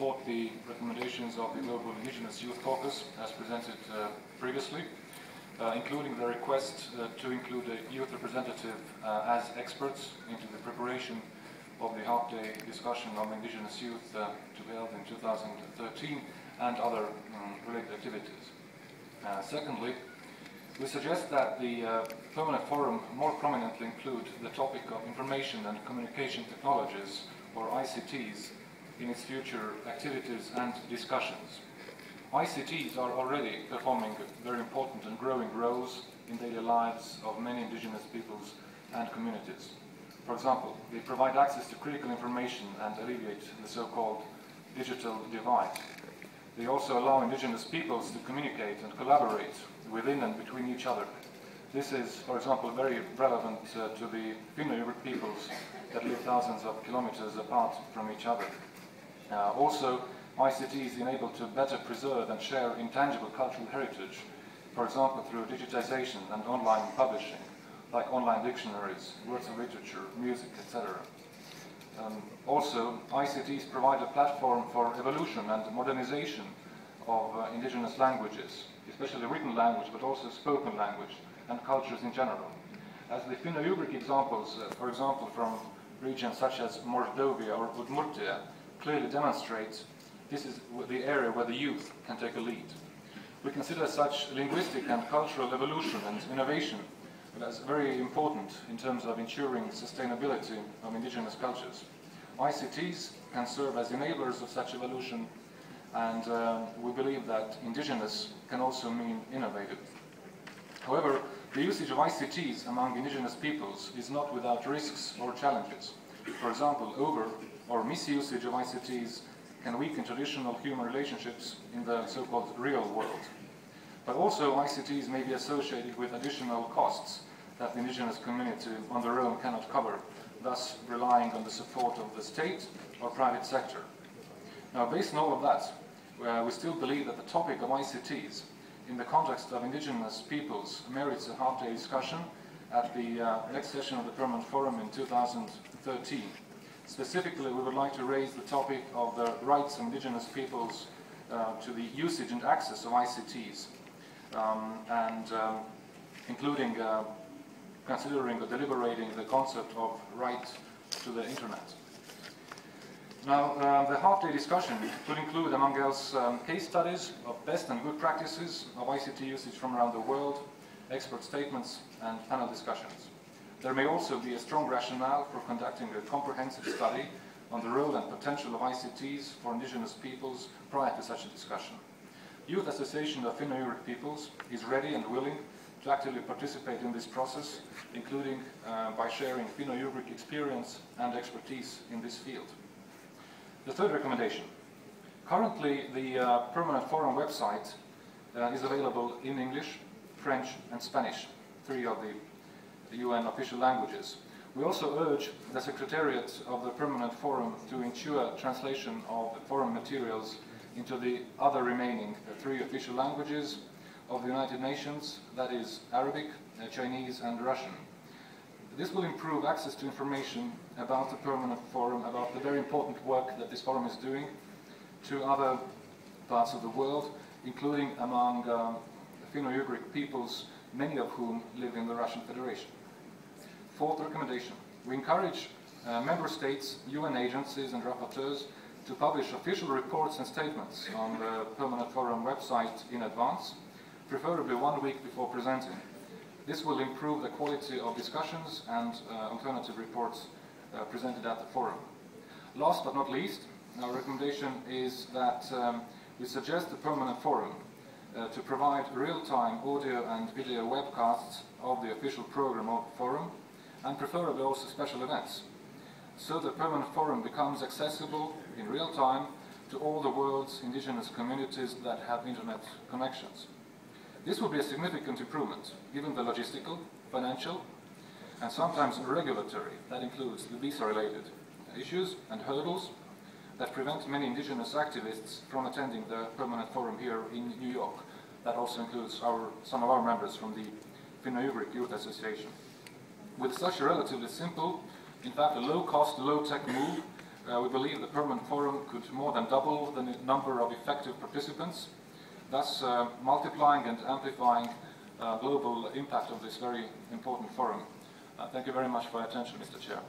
support the recommendations of the Global Indigenous Youth Caucus as presented previously, including the request to include a youth representative as experts into the preparation of the half-day discussion on Indigenous youth to be held in 2013 and other related activities. Secondly, we suggest that the Permanent Forum more prominently include the topic of information and communication technologies, or ICTs, in its future activities and discussions. ICTs are already performing very important and growing roles in daily lives of many Indigenous peoples and communities. For example, they provide access to critical information and alleviate the so-called digital divide. They also allow Indigenous peoples to communicate and collaborate within and between each other. This is, for example, very relevant to the Finno-Ugric peoples that live thousands of kilometers apart from each other. Also, ICTs enable to better preserve and share intangible cultural heritage, for example, through digitization and online publishing, like online dictionaries, works of literature, music, etc. Also, ICTs provide a platform for evolution and modernization of Indigenous languages, especially written language, but also spoken language and cultures in general. As the Finno-Ugric examples, for example, from regions such as Mordovia or Udmurtia, clearly demonstrates this is the area where the youth can take a lead. We consider such linguistic and cultural evolution and innovation as very important in terms of ensuring sustainability of Indigenous cultures. ICTs can serve as enablers of such evolution, and we believe that Indigenous can also mean innovative. However, the usage of ICTs among Indigenous peoples is not without risks or challenges. For example, over or misusage of ICTs can weaken traditional human relationships in the so-called real world. But also ICTs may be associated with additional costs that the Indigenous community on their own cannot cover, thus relying on the support of the state or private sector. Now, based on all of that, we still believe that the topic of ICTs in the context of Indigenous peoples merits a half-day discussion at the next session of the Permanent Forum in 2013. Specifically, we would like to raise the topic of the rights of Indigenous peoples to the usage and access of ICTs, including considering or deliberating the concept of right to the internet. Now, the half-day discussion could include, among else, case studies of best and good practices of ICT usage from around the world, expert statements, and panel discussions. There may also be a strong rationale for conducting a comprehensive study on the role and potential of ICTs for Indigenous peoples prior to such a discussion. Youth Association of Finno-Ugric Peoples is ready and willing to actively participate in this process, including by sharing Finno-Ugric experience and expertise in this field. The third recommendation. Currently, the Permanent Forum website is available in English, French, and Spanish, three of the UN official languages. We also urge the Secretariat of the Permanent Forum to ensure translation of the forum materials into the other remaining three official languages of the United Nations, that is Arabic, Chinese, and Russian. This will improve access to information about the Permanent Forum, about the very important work that this forum is doing to other parts of the world, including among Finno-Ugric peoples, many of whom live in the Russian Federation. Fourth recommendation. We encourage member states, UN agencies and rapporteurs to publish official reports and statements on the Permanent Forum website in advance, preferably 1 week before presenting. This will improve the quality of discussions and alternative reports presented at the forum. Last but not least, our recommendation is that we suggest the Permanent Forum to provide real-time audio and video webcasts of the official program of the forum, and preferably also special events, so the Permanent Forum becomes accessible in real time to all the world's Indigenous communities that have internet connections. This will be a significant improvement, given the logistical, financial, and sometimes regulatory, that includes the visa-related issues and hurdles that prevent many Indigenous activists from attending the Permanent Forum here in New York. That also includes some of our members from the Finno-Ugric Youth Association. With such a relatively simple, in fact a low-cost, low-tech move, we believe the Permanent Forum could more than double the number of effective participants, thus multiplying and amplifying global impact of this very important forum. Thank you very much for your attention, Mr. Chair.